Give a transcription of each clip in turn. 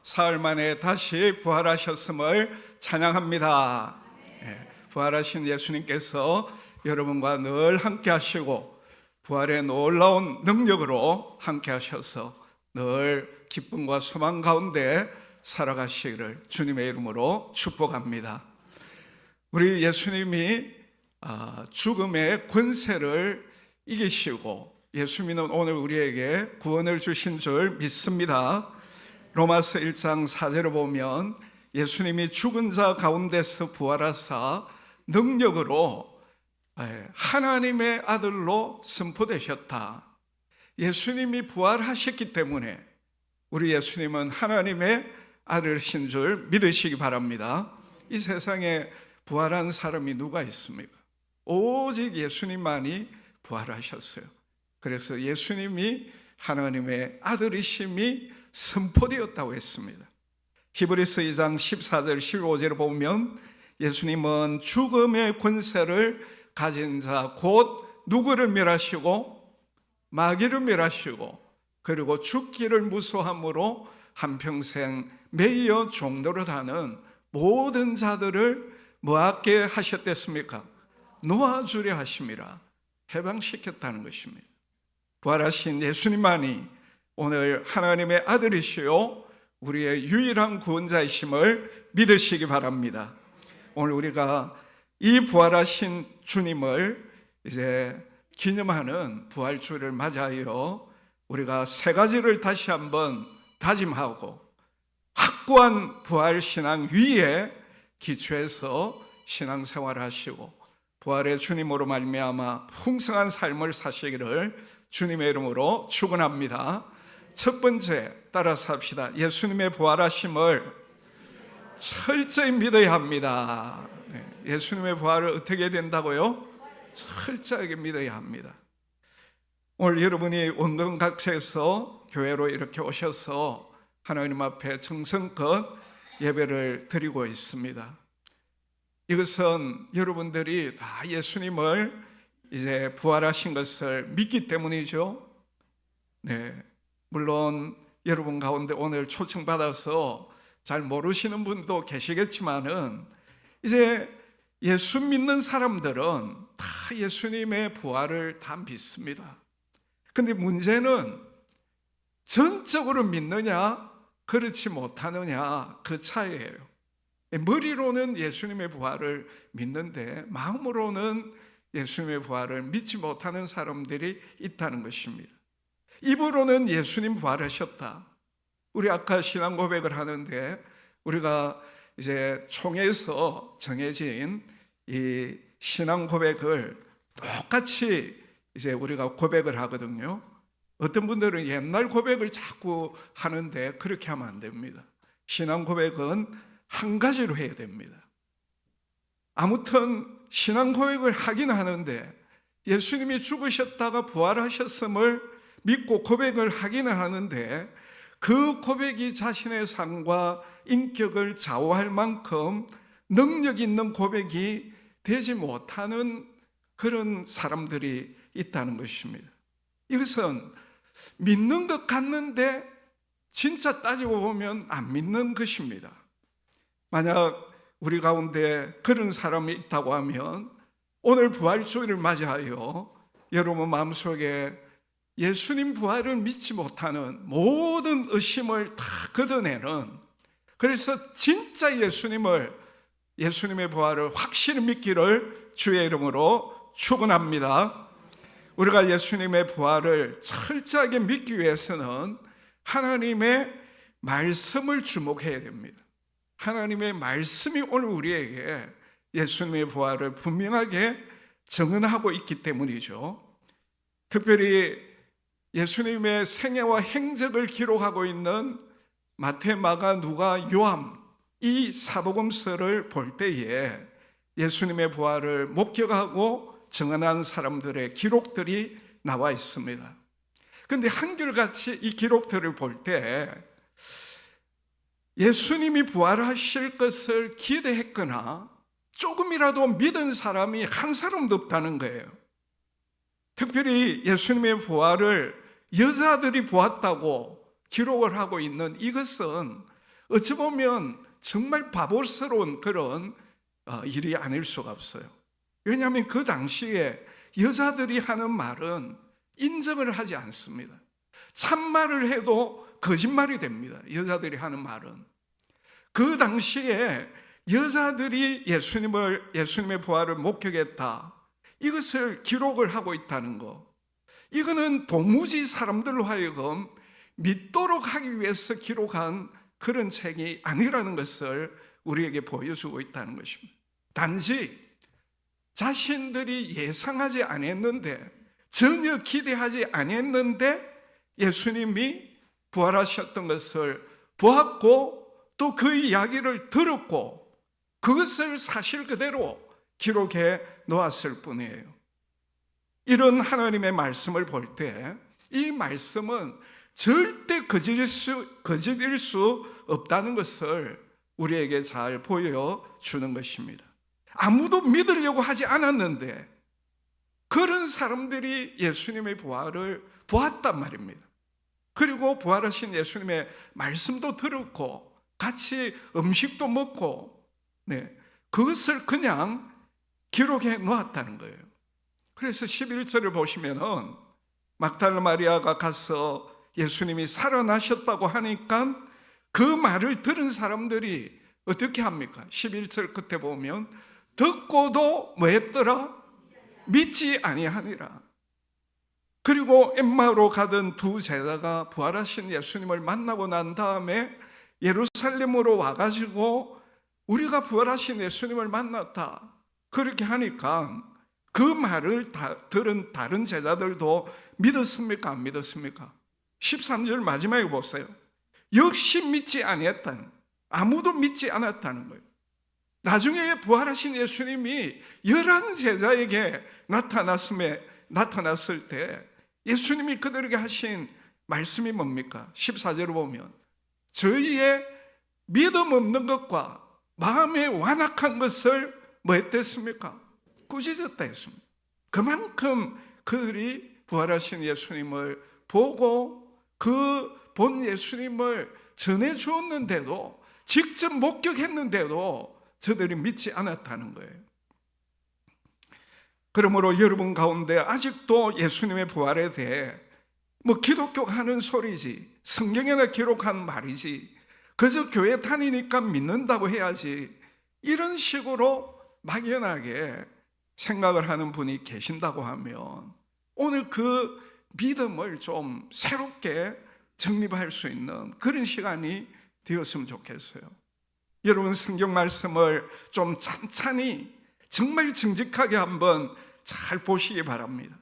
사흘 만에 다시 부활하셨음을 찬양합니다. 부활하신 예수님께서 여러분과 늘 함께 하시고 부활의 놀라운 능력으로 함께 하셔서 늘 기쁨과 소망 가운데 살아가시기를 주님의 이름으로 축복합니다. 우리 예수님이 죽음의 권세를 이기시고 예수님은 오늘 우리에게 구원을 주신 줄 믿습니다. 로마서 1장 4절을 보면 예수님이 죽은 자 가운데서 부활하사 능력으로 하나님의 아들로 선포되셨다. 예수님이 부활하셨기 때문에 우리 예수님은 하나님의 아들이신 줄 믿으시기 바랍니다. 이 세상에 부활한 사람이 누가 있습니까? 오직 예수님만이 부활하셨어요. 그래서 예수님이 하나님의 아들이심이 선포되었다고 했습니다. 히브리서 2장 14절 15절을 보면 예수님은 죽음의 권세를 가진 자 곧 누구를 멸하시고 마귀를 멸하시고 그리고 죽기를 무서함으로 한평생 매여 종노릇 하는 모든 자들을 뭐하게 하셨댔습니까? 놓아주려 하심이라 해방시켰다는 것입니다. 부활하신 예수님만이 오늘 하나님의 아들이시요 우리의 유일한 구원자이심을 믿으시기 바랍니다. 오늘 우리가 이 부활하신 주님을 이제 기념하는 부활주를 맞이하여 우리가 세 가지를 다시 한번 다짐하고 확고한 부활신앙 위에 기초해서 신앙생활을 하시고 부활의 주님으로 말미암아 풍성한 삶을 사시기를 주님의 이름으로 축원합니다. 첫 번째 따라서 합시다. 예수님의 부활하심을 철저히 믿어야 합니다. 예수님의 부활을 어떻게 된다고요? 철저하게 믿어야 합니다. 오늘 여러분이 원근각처에서 교회로 이렇게 오셔서 하나님 앞에 정성껏 예배를 드리고 있습니다. 이것은 여러분들이 다 예수님을 이제 부활하신 것을 믿기 때문이죠. 물론 여러분 가운데 오늘 초청받아서 잘 모르시는 분도 계시겠지만은 이제 예수 믿는 사람들은 다 예수님의 부활을 다 믿습니다. 근데 문제는 전적으로 믿느냐 그렇지 못하느냐 그 차이예요. 머리로는 예수님의 부활을 믿는데 마음으로는 예수님의 부활을 믿지 못하는 사람들이 있다는 것입니다. 입으로는 예수님 부활하셨다. 우리 아까 신앙 고백을 하는데 우리가 이제 총회에서 정해진 이 신앙 고백을 똑같이 이제 우리가 고백을 하거든요. 어떤 분들은 옛날 고백을 자꾸 하는데 그렇게 하면 안 됩니다. 신앙 고백은 한 가지로 해야 됩니다. 아무튼 신앙 고백을 하긴 하는데 예수님이 죽으셨다가 부활하셨음을 믿고 고백을 하기는 하는데 그 고백이 자신의 삶과 인격을 좌우할 만큼 능력 있는 고백이 되지 못하는 그런 사람들이 있다는 것입니다. 이것은 믿는 것 같는데 진짜 따지고 보면 안 믿는 것입니다. 만약 우리 가운데 그런 사람이 있다고 하면 오늘 부활주일을 맞이하여 여러분 마음속에 예수님 부활을 믿지 못하는 모든 의심을 다 걷어내는, 그래서 진짜 예수님의 부활을 확실히 믿기를 주의 이름으로 축원합니다. 우리가 예수님의 부활을 철저하게 믿기 위해서는 하나님의 말씀을 주목해야 됩니다. 하나님의 말씀이 오늘 우리에게 예수님의 부활을 분명하게 증언하고 있기 때문이죠. 특별히 예수님의 생애와 행적을 기록하고 있는 마태, 마가, 누가, 요한 이 사복음서를 볼 때에 예수님의 부활을 목격하고 증언한 사람들의 기록들이 나와 있습니다. 그런데 한결같이 이 기록들을 볼 때 예수님이 부활하실 것을 기대했거나 조금이라도 믿은 사람이 한 사람도 없다는 거예요. 특별히 예수님의 부활을 여자들이 보았다고 기록을 하고 있는 이것은 어찌 보면 정말 바보스러운 그런 일이 아닐 수가 없어요. 왜냐하면 그 당시에 여자들이 하는 말은 인정을 하지 않습니다. 참말을 해도 거짓말이 됩니다. 여자들이 하는 말은. 그 당시에 여자들이 예수님의 부활을 목격했다, 이것을 기록을 하고 있다는 거, 이거는 도무지 사람들로 하여금 믿도록 하기 위해서 기록한 그런 책이 아니라는 것을 우리에게 보여주고 있다는 것입니다. 단지 자신들이 예상하지 않았는데, 전혀 기대하지 않았는데 예수님이 부활하셨던 것을 보았고, 또 그 이야기를 들었고, 그것을 사실 그대로 기록해 놓았을 뿐이에요. 이런 하나님의 말씀을 볼 때 이 말씀은 절대 거짓일 수 없다는 것을 우리에게 잘 보여주는 것입니다. 아무도 믿으려고 하지 않았는데 그런 사람들이 예수님의 부활을 보았단 말입니다. 그리고 부활하신 예수님의 말씀도 들었고 같이 음식도 먹고, 그것을 그냥 기록해 놓았다는 거예요. 그래서 11절을 보시면은 막달라 마리아가 가서 예수님이 살아나셨다고 하니까 그 말을 들은 사람들이 어떻게 합니까? 11절 끝에 보면 듣고도 뭐 했더라? 믿지 아니하니라. 그리고 엠마오로 가던 두 제자가 부활하신 예수님을 만나고 난 다음에 예루살렘으로 와가지고 우리가 부활하신 예수님을 만났다, 그렇게 하니까 그 말을 들은 다른 제자들도 믿었습니까? 안 믿었습니까? 13절 마지막에 보세요. 역시 믿지 아니했다는, 아무도 믿지 않았다는 거예요. 나중에 부활하신 예수님이 11 제자에게 나타났을 때 예수님이 그들에게 하신 말씀이 뭡니까? 14절을 보면 저희의 믿음 없는 것과 마음에 완악한 것을 뭐 했댔습니까? 꾸짖었다 했습니다. 그만큼 그들이 부활하신 예수님을 보고 그 본 예수님을 전해 주었는데도, 직접 목격했는데도 저들이 믿지 않았다는 거예요. 그러므로 여러분 가운데 아직도 예수님의 부활에 대해 기독교가 하는 소리지, 성경에나 기록한 말이지, 그저 교회 다니니까 믿는다고 해야지, 이런 식으로 막연하게 생각을 하는 분이 계신다고 하면 오늘 그 믿음을 좀 새롭게 정립할 수 있는 그런 시간이 되었으면 좋겠어요. 여러분 성경 말씀을 좀 찬찬히 정말 정직하게 한번 잘 보시기 바랍니다.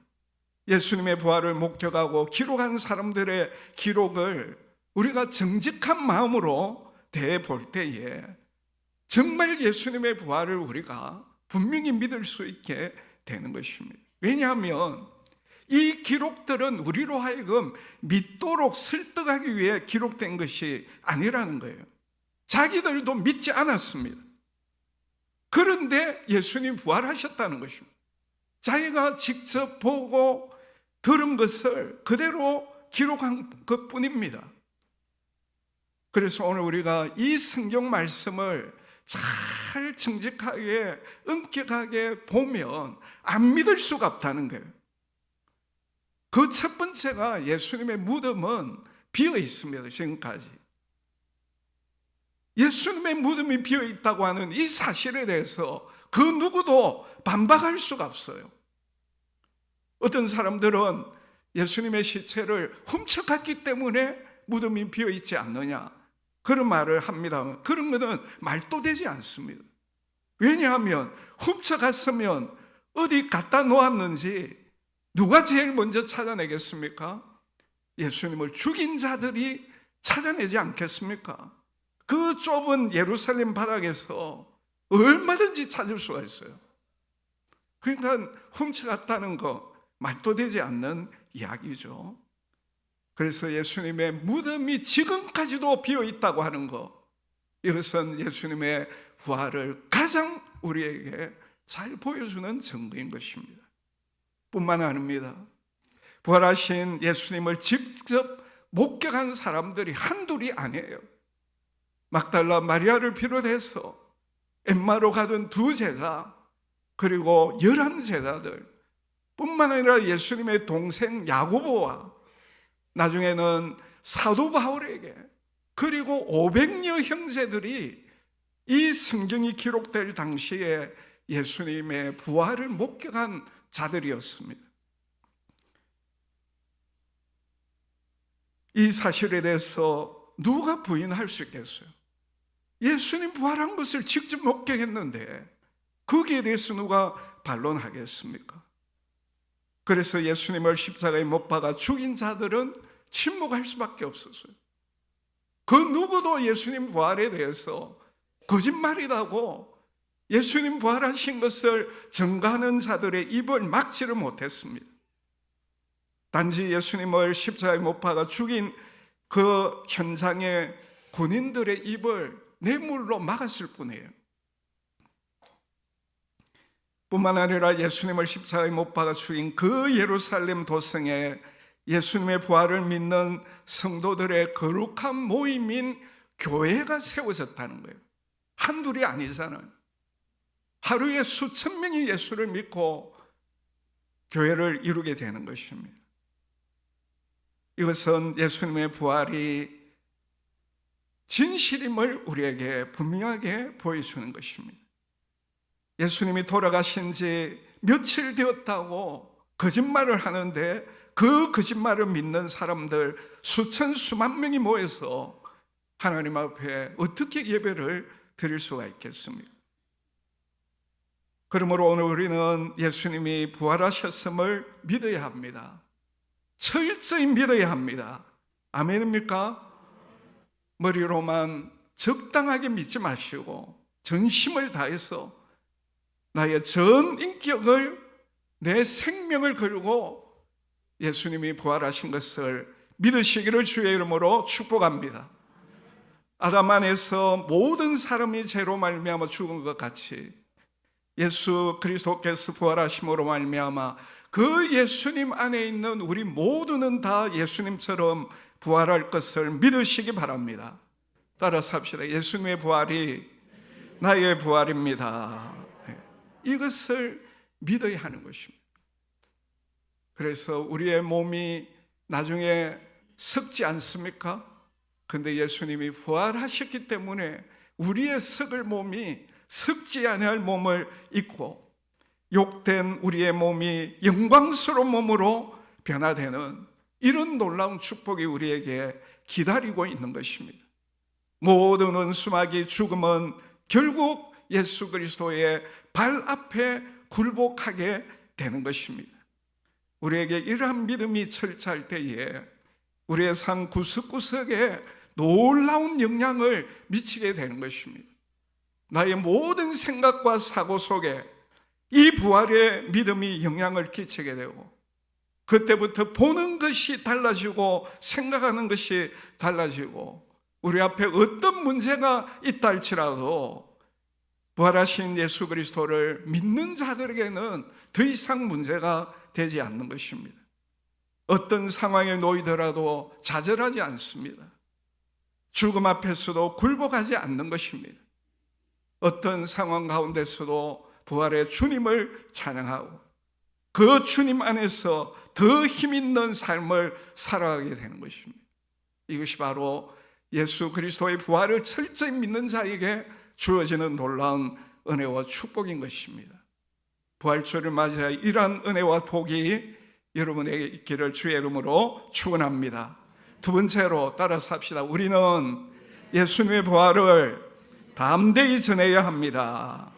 예수님의 부활을 목격하고 기록한 사람들의 기록을 우리가 정직한 마음으로 대해볼 때에 정말 예수님의 부활을 우리가 분명히 믿을 수 있게 되는 것입니다. 왜냐하면 이 기록들은 우리로 하여금 믿도록 설득하기 위해 기록된 것이 아니라는 거예요. 자기들도 믿지 않았습니다. 그런데 예수님 부활하셨다는 것입니다. 자기가 직접 보고 들은 것을 그대로 기록한 것뿐입니다. 그래서 오늘 우리가 이 성경 말씀을 잘 정직하게 엄격하게 보면 안 믿을 수가 없다는 거예요. 그 첫 번째가 예수님의 무덤은 비어 있습니다. 지금까지 예수님의 무덤이 비어 있다고 하는 이 사실에 대해서 그 누구도 반박할 수가 없어요. 어떤 사람들은 예수님의 시체를 훔쳐갔기 때문에 무덤이 비어 있지 않느냐, 그런 말을 합니다. 그런 것은 말도 되지 않습니다. 왜냐하면 훔쳐갔으면 어디 갖다 놓았는지 누가 제일 먼저 찾아내겠습니까? 예수님을 죽인 자들이 찾아내지 않겠습니까? 그 좁은 예루살렘 바닥에서 얼마든지 찾을 수가 있어요. 그러니까 훔쳐갔다는 거 말도 되지 않는 이야기죠. 그래서 예수님의 무덤이 지금까지도 비어 있다고 하는 것, 이것은 예수님의 부활을 가장 우리에게 잘 보여주는 증거인 것입니다. 뿐만 아닙니다. 부활하신 예수님을 직접 목격한 사람들이 한둘이 아니에요. 막달라 마리아를 비롯해서 엠마로 가던 두 제자, 그리고 11제자들 뿐만 아니라 예수님의 동생 야고보와 나중에는 사도 바울에게, 그리고 500여 형제들이 이 성경이 기록될 당시에 예수님의 부활을 목격한 자들이었습니다. 이 사실에 대해서 누가 부인할 수 있겠어요? 예수님 부활한 것을 직접 목격했는데 거기에 대해서 누가 반론하겠습니까? 그래서 예수님을 십자가에 못 박아 죽인 자들은 침묵할 수밖에 없었어요. 그 누구도 예수님 부활에 대해서 거짓말이라고 예수님 부활하신 것을 증거하는 자들의 입을 막지를 못했습니다. 단지 예수님을 십자가에 못 박아 죽인 그 현장의 군인들의 입을 뇌물로 막았을 뿐이에요. 뿐만 아니라 예수님을 십자가에 못 박아 죽인 그 예루살렘 도성에 예수님의 부활을 믿는 성도들의 거룩한 모임인 교회가 세워졌다는 거예요. 한둘이 아니잖아요. 하루에 수천 명이 예수를 믿고 교회를 이루게 되는 것입니다. 이것은 예수님의 부활이 진실임을 우리에게 분명하게 보여주는 것입니다. 예수님이 돌아가신 지 며칠 되었다고 거짓말을 하는데 그 거짓말을 믿는 사람들 수천 수만 명이 모여서 하나님 앞에 어떻게 예배를 드릴 수가 있겠습니까? 그러므로 오늘 우리는 예수님이 부활하셨음을 믿어야 합니다. 철저히 믿어야 합니다. 아멘입니까? 머리로만 적당하게 믿지 마시고 전심을 다해서 나의 전 인격을, 내 생명을 걸고 예수님이 부활하신 것을 믿으시기를 주의 이름으로 축복합니다. 아담 안에서 모든 사람이 죄로 말미암아 죽은 것 같이 예수 그리스도께서 부활하심으로 말미암아 그 예수님 안에 있는 우리 모두는 다 예수님처럼 부활할 것을 믿으시기 바랍니다. 따라서 합시다. 예수님의 부활이 나의 부활입니다. 네. 이것을 믿어야 하는 것입니다. 그래서 우리의 몸이 나중에 썩지 않습니까? 근데 예수님이 부활하셨기 때문에 우리의 썩을 몸이 썩지 아니할 몸을 입고 욕된 우리의 몸이 영광스러운 몸으로 변화되는 이런 놀라운 축복이 우리에게 기다리고 있는 것입니다. 모든 은수마귀 죽음은 결국 예수 그리스도의 발 앞에 굴복하게 되는 것입니다. 우리에게 이러한 믿음이 철저할 때에 우리의 삶 구석구석에 놀라운 영향을 미치게 되는 것입니다. 나의 모든 생각과 사고 속에 이 부활의 믿음이 영향을 끼치게 되고 그때부터 보는 것이 달라지고 생각하는 것이 달라지고 우리 앞에 어떤 문제가 있다 할지라도 부활하신 예수 그리스도를 믿는 자들에게는 더 이상 문제가 되지 않는 것입니다. 어떤 상황에 놓이더라도 좌절하지 않습니다. 죽음 앞에서도 굴복하지 않는 것입니다. 어떤 상황 가운데서도 부활의 주님을 찬양하고 그 주님 안에서 더 힘있는 삶을 살아가게 되는 것입니다. 이것이 바로 예수 그리스도의 부활을 철저히 믿는 자에게 주어지는 놀라운 은혜와 축복인 것입니다. 부활주를 맞이하여 이러한 은혜와 복이 여러분에게 있기를 주의 이름으로 축원합니다. 두 번째로 따라서 합시다. 우리는 예수님의 부활을 담대히 전해야 합니다.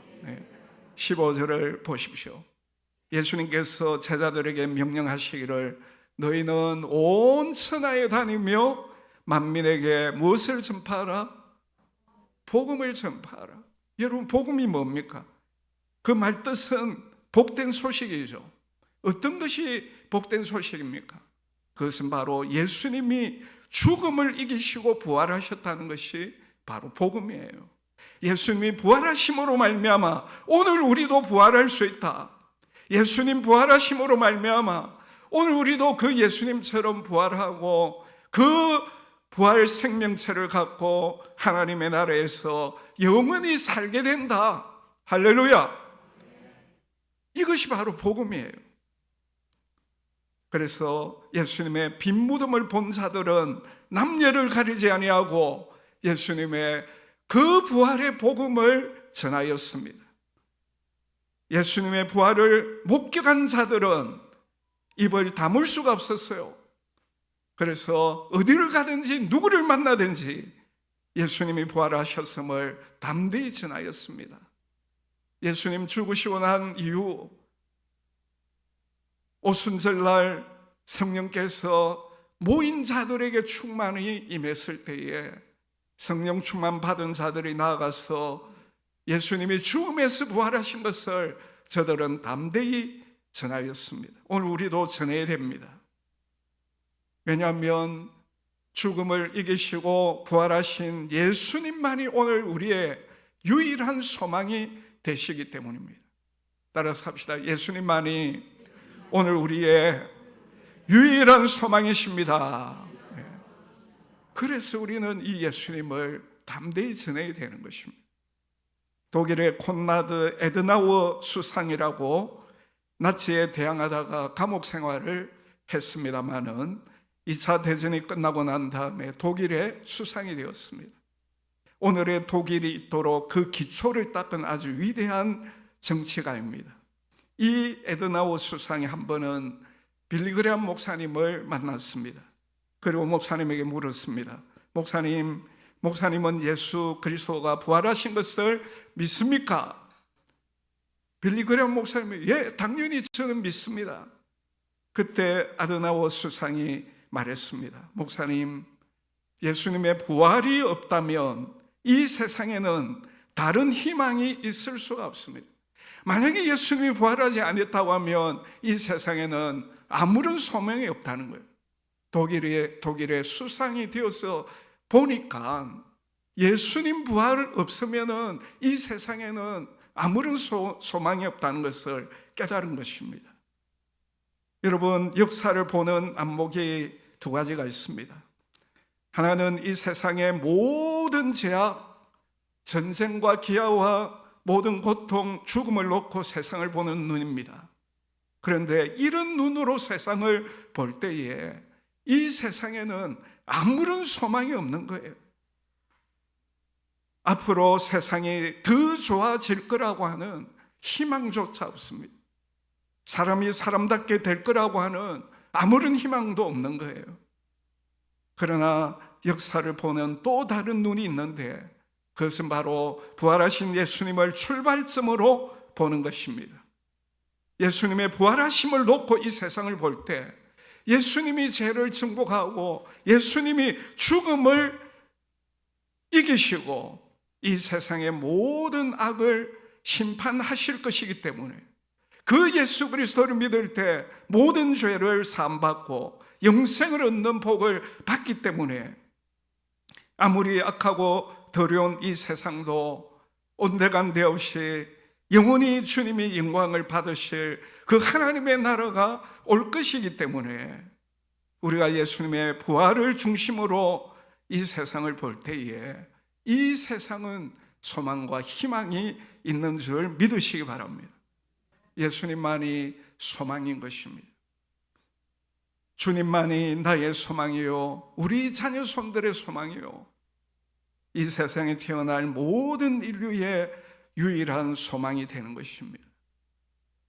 15절을 보십시오. 예수님께서 제자들에게 명령하시기를 너희는 온 천하에 다니며 만민에게 무엇을 전파하라? 복음을 전파하라. 여러분 복음이 뭡니까? 그 말뜻은 복된 소식이죠. 어떤 것이 복된 소식입니까? 그것은 바로 예수님이 죽음을 이기시고 부활하셨다는 것이 바로 복음이에요. 예수님이 부활하심으로 말미암아 오늘 우리도 부활할 수 있다. 예수님 부활하심으로 말미암아 오늘 우리도 그 예수님처럼 부활하고 그 부활 생명체를 갖고 하나님의 나라에서 영원히 살게 된다. 할렐루야. 이것이 바로 복음이에요. 그래서 예수님의 빈 무덤을 본 자들은 남녀를 가리지 아니하고 예수님의 그 부활의 복음을 전하였습니다. 예수님의 부활을 목격한 자들은 입을 다물 수가 없었어요. 그래서 어디를 가든지 누구를 만나든지 예수님이 부활하셨음을 담대히 전하였습니다. 예수님 죽으시고 난 이후 오순절날 성령께서 모인 자들에게 충만히 임했을 때에 성령 충만 받은 자들이 나아가서 예수님이 죽음에서 부활하신 것을 저들은 담대히 전하였습니다. 오늘 우리도 전해야 됩니다. 왜냐하면 죽음을 이기시고 부활하신 예수님만이 오늘 우리의 유일한 소망이 되시기 때문입니다. 따라서 합시다. 예수님만이 오늘 우리의 유일한 소망이십니다. 그래서 우리는 이 예수님을 담대히 전해야 되는 것입니다. 독일의 콘라드 에드나우어 수상이라고 나치에 대항하다가 감옥 생활을 했습니다마는 2차 대전이 끝나고 난 다음에 독일의 수상이 되었습니다. 오늘의 독일이 있도록 그 기초를 닦은 아주 위대한 정치가입니다. 이 에드나우 수상이 한 번은 빌리그레암 목사님을 만났습니다. 그리고 목사님에게 물었습니다. 목사님은 예수 그리스도가 부활하신 것을 믿습니까? 빌리그레암 목사님이 예, 당연히 저는 믿습니다. 그때 아드나워 수상이 말했습니다. 목사님, 예수님의 부활이 없다면 이 세상에는 다른 희망이 있을 수가 없습니다. 만약에 예수님이 부활하지 않았다고 하면 이 세상에는 아무런 소망이 없다는 거예요. 독일의 수상이 되어서 보니까 예수님 부활 없으면 이 세상에는 아무런 소망이 없다는 것을 깨달은 것입니다. 여러분, 역사를 보는 안목이 두 가지가 있습니다. 하나는 이 세상의 모든 제약, 전쟁과 기아와 모든 고통, 죽음을 놓고 세상을 보는 눈입니다. 그런데 이런 눈으로 세상을 볼 때에 이 세상에는 아무런 소망이 없는 거예요. 앞으로 세상이 더 좋아질 거라고 하는 희망조차 없습니다. 사람이 사람답게 될 거라고 하는 아무런 희망도 없는 거예요. 그러나 역사를 보는 또 다른 눈이 있는데 그것은 바로 부활하신 예수님을 출발점으로 보는 것입니다. 예수님의 부활하심을 놓고 이 세상을 볼 때 예수님이 죄를 정복하고 예수님이 죽음을 이기시고 이 세상의 모든 악을 심판하실 것이기 때문에 그 예수 그리스도를 믿을 때 모든 죄를 사함받고 영생을 얻는 복을 받기 때문에 아무리 악하고 더러운 이 세상도 온데간데 없이 영원히 주님이 영광을 받으실 그 하나님의 나라가 올 것이기 때문에 우리가 예수님의 부활을 중심으로 이 세상을 볼 때에 이 세상은 소망과 희망이 있는 줄 믿으시기 바랍니다. 예수님만이 소망인 것입니다. 주님만이 나의 소망이요 우리 자녀 손들의 소망이요 이 세상에 태어날 모든 인류의 유일한 소망이 되는 것입니다.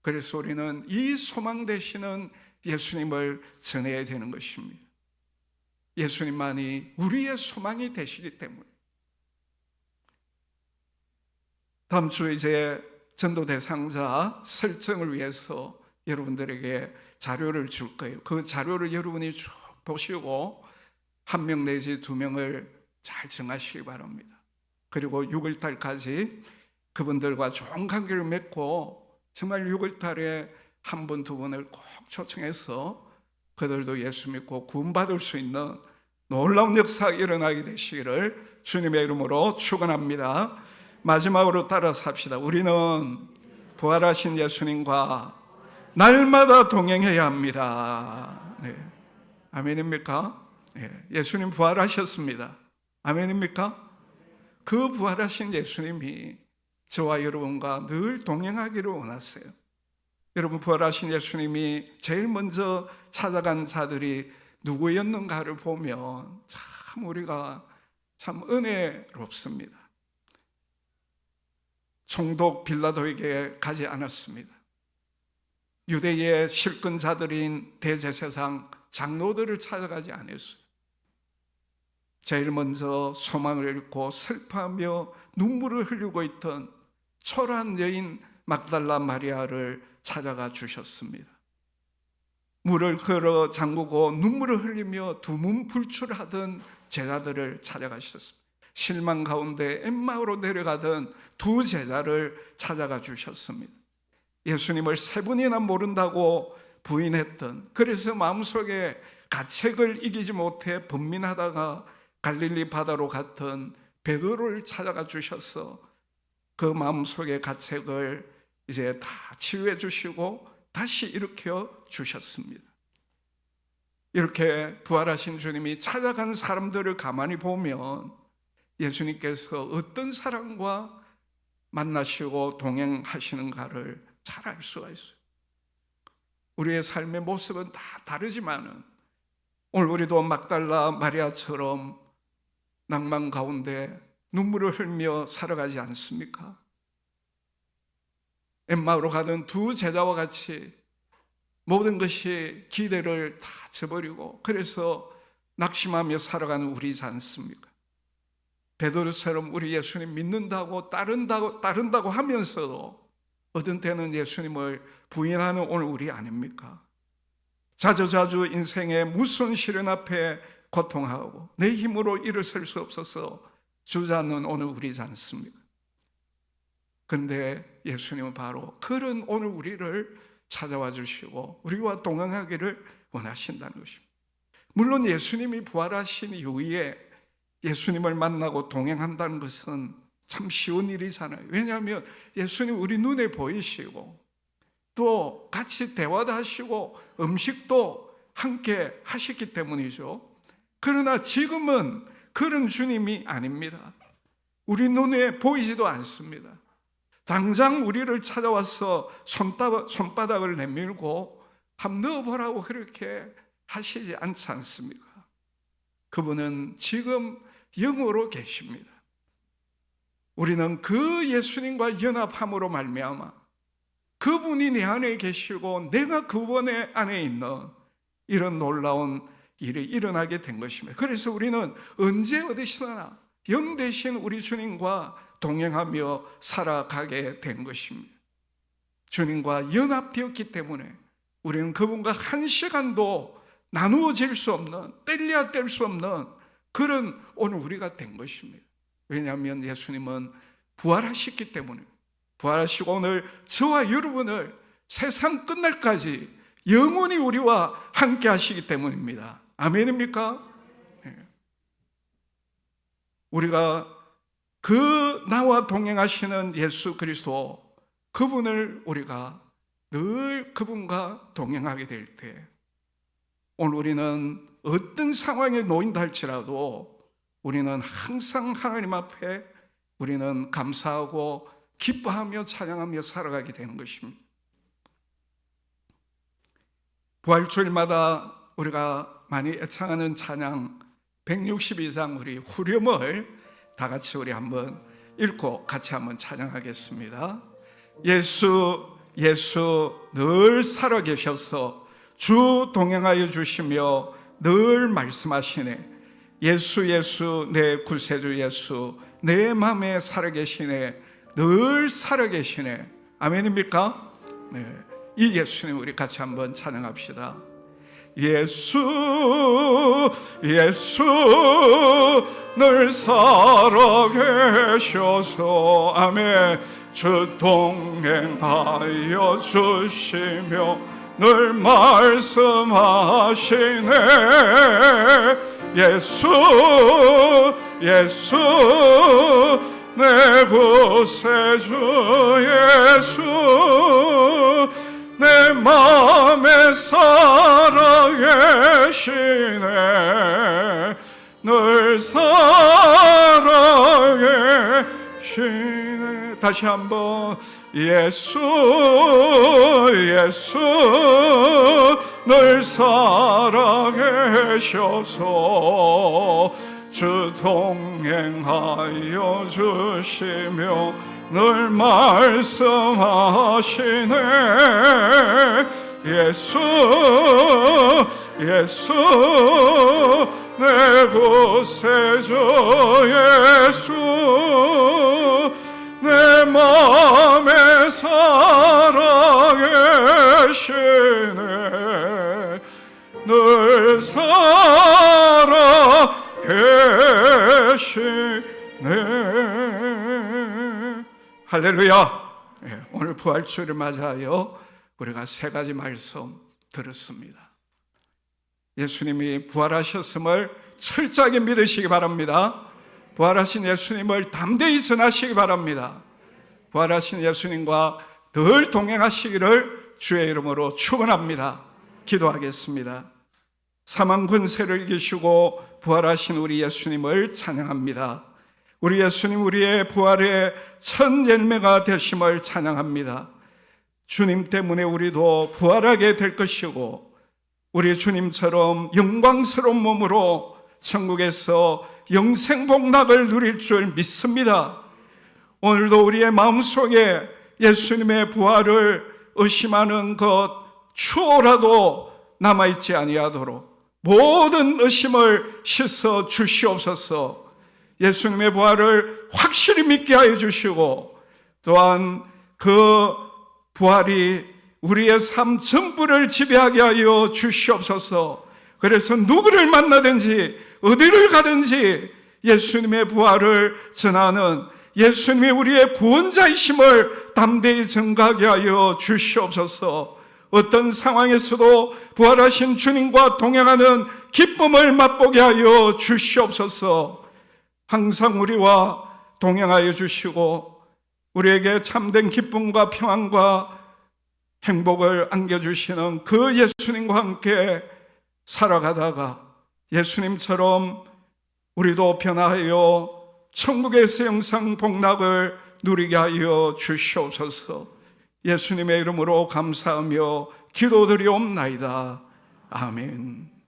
그래서 우리는 이 소망 되시는 예수님을 전해야 되는 것입니다. 예수님만이 우리의 소망이 되시기 때문에 다음 주에 이제 전도 대상자 설정을 위해서 여러분들에게 자료를 줄 거예요. 그 자료를 여러분이 쭉 보시고 한 명 내지 두 명을 잘 정하시기 바랍니다. 그리고 6월달까지 그분들과 좋은 관계를 맺고 정말 6월달에 한 분, 두 분을 꼭 초청해서 그들도 예수 믿고 구원받을 수 있는 놀라운 역사가 일어나게 되시기를 주님의 이름으로 축원합니다. 마지막으로 따라서 합시다. 우리는 부활하신 예수님과 날마다 동행해야 합니다. 네. 아멘입니까? 네. 예수님 부활하셨습니다. 아멘입니까? 그 부활하신 예수님이 저와 여러분과 늘 동행하기를 원하세요. 여러분, 부활하신 예수님이 제일 먼저 찾아간 자들이 누구였는가를 보면 참 우리가 참 은혜롭습니다. 총독 빌라도에게 가지 않았습니다. 유대의 실권자들인 대제사장 장로들을 찾아가지 않았어요. 제일 먼저 소망을 잃고 슬퍼하며 눈물을 흘리고 있던 초라한 여인 막달라 마리아를 찾아가 주셨습니다. 물을 걸어 잠그고 눈물을 흘리며 두문불출하던 제자들을 찾아가셨습니다. 실망 가운데 엠마오로 내려가던 두 제자를 찾아가 주셨습니다. 예수님을 세 번이나 모른다고 부인했던, 그래서 마음속에 가책을 이기지 못해 번민하다가 갈릴리 바다로 갔던 베드로를 찾아가 주셔서 그 마음속의 가책을 이제 다 치유해 주시고 다시 일으켜 주셨습니다. 이렇게 부활하신 주님이 찾아간 사람들을 가만히 보면 예수님께서 어떤 사람과 만나시고 동행하시는가를 잘 알 수가 있어요. 우리의 삶의 모습은 다 다르지만은 오늘 우리도 막달라 마리아처럼 낭만 가운데 눈물을 흘며 살아가지 않습니까? 엠마오로 가던 두 제자와 같이 모든 것이 기대를 다 저버리고 그래서 낙심하며 살아가는 우리지 않습니까? 베드로처럼 우리 예수님 믿는다고 따른다고 하면서도 어떤 때는 예수님을 부인하는 오늘 우리 아닙니까? 자주자주 인생의 무서운 시련 앞에 고통하고 내 힘으로 일어설 수 없어서 주저앉는 오늘 우리지 않습니까? 그런데 예수님은 바로 그런 오늘 우리를 찾아와 주시고 우리와 동행하기를 원하신다는 것입니다. 물론 예수님이 부활하신 이후에 예수님을 만나고 동행한다는 것은 참 쉬운 일이잖아요. 왜냐하면 예수님 우리 눈에 보이시고 또 같이 대화도 하시고 음식도 함께 하셨기 때문이죠. 그러나 지금은 그런 주님이 아닙니다. 우리 눈에 보이지도 않습니다. 당장 우리를 찾아와서 손바닥을 내밀고 한번 넣어보라고 그렇게 하시지 않지 않습니까? 그분은 지금 영으로 계십니다. 우리는 그 예수님과 연합함으로 말미암아 그분이 내 안에 계시고 내가 그분 안에 있는 이런 놀라운 일이 일어나게 된 것입니다. 그래서 우리는 언제 어디서나 영 되신 우리 주님과 동행하며 살아가게 된 것입니다. 주님과 연합되었기 때문에 우리는 그분과 한 시간도 나누어질 수 없는, 뗄래야 뗄 수 없는 그런 오늘 우리가 된 것입니다. 왜냐하면 예수님은 부활하셨기 때문에, 부활하시고 오늘 저와 여러분을 세상 끝날까지 영원히 우리와 함께 하시기 때문입니다. 아멘입니까? 네. 우리가 그 나와 동행하시는 예수 그리스도, 그분을 우리가 늘 그분과 동행하게 될 때 오늘 우리는 어떤 상황에 놓인다 할지라도 우리는 항상 하나님 앞에 우리는 감사하고 기뻐하며 찬양하며 살아가게 되는 것입니다. 부활주일마다 우리가 많이 애창하는 찬양 162장 우리 후렴을 다 같이 우리 한번 읽고 같이 한번 찬양하겠습니다. 예수 늘 살아계셔서 주 동행하여 주시며 늘 말씀하시네. 예수 내 구세주 예수 내 맘에 살아계시네. 늘 살아계시네. 아멘입니까? 네. 이 예수님 우리 같이 한번 찬양합시다. 예수 늘 살아계셔서 아멘. 주 동행하여 주시며 늘 말씀하시네. 예수 내 구세주 예수 내 맘에 살아계시네. 다시 한번 예수 예수 늘 살아계셔서 주 동행하여 주시며 늘 말씀하시네. 예수 예수 내 구세주 예수 내 맘에 살아계시네. 늘 살아계시네. 할렐루야. 오늘 부활주일을 맞이하여 우리가 세 가지 말씀 들었습니다. 예수님이 부활하셨음을 철저하게 믿으시기 바랍니다. 부활하신 예수님을 담대히 전하시기 바랍니다. 부활하신 예수님과 늘 동행하시기를 주의 이름으로 축원합니다. 기도하겠습니다. 사망 권세를 이기시고 부활하신 우리 예수님을 찬양합니다. 우리 예수님 우리의 부활의 첫 열매가 되심을 찬양합니다. 주님 때문에 우리도 부활하게 될 것이고 우리 주님처럼 영광스러운 몸으로 천국에서 영생복락을 누릴 줄 믿습니다. 오늘도 우리의 마음속에 예수님의 부활을 의심하는 것 추호라도 남아있지 아니하도록 모든 의심을 씻어 주시옵소서. 예수님의 부활을 확실히 믿게 하여 주시고 또한 그 부활이 우리의 삶 전부를 지배하게 하여 주시옵소서. 그래서 누구를 만나든지 어디를 가든지 예수님의 부활을 전하는 예수님이 우리의 구원자이심을 담대히 전가하게 하여 주시옵소서. 어떤 상황에서도 부활하신 주님과 동행하는 기쁨을 맛보게 하여 주시옵소서. 항상 우리와 동행하여 주시고 우리에게 참된 기쁨과 평안과 행복을 안겨주시는 그 예수님과 함께 살아가다가 예수님처럼 우리도 변화하여 천국에서 영생 복락을 누리게 하여 주시옵소서. 예수님의 이름으로 감사하며 기도드리옵나이다. 아멘.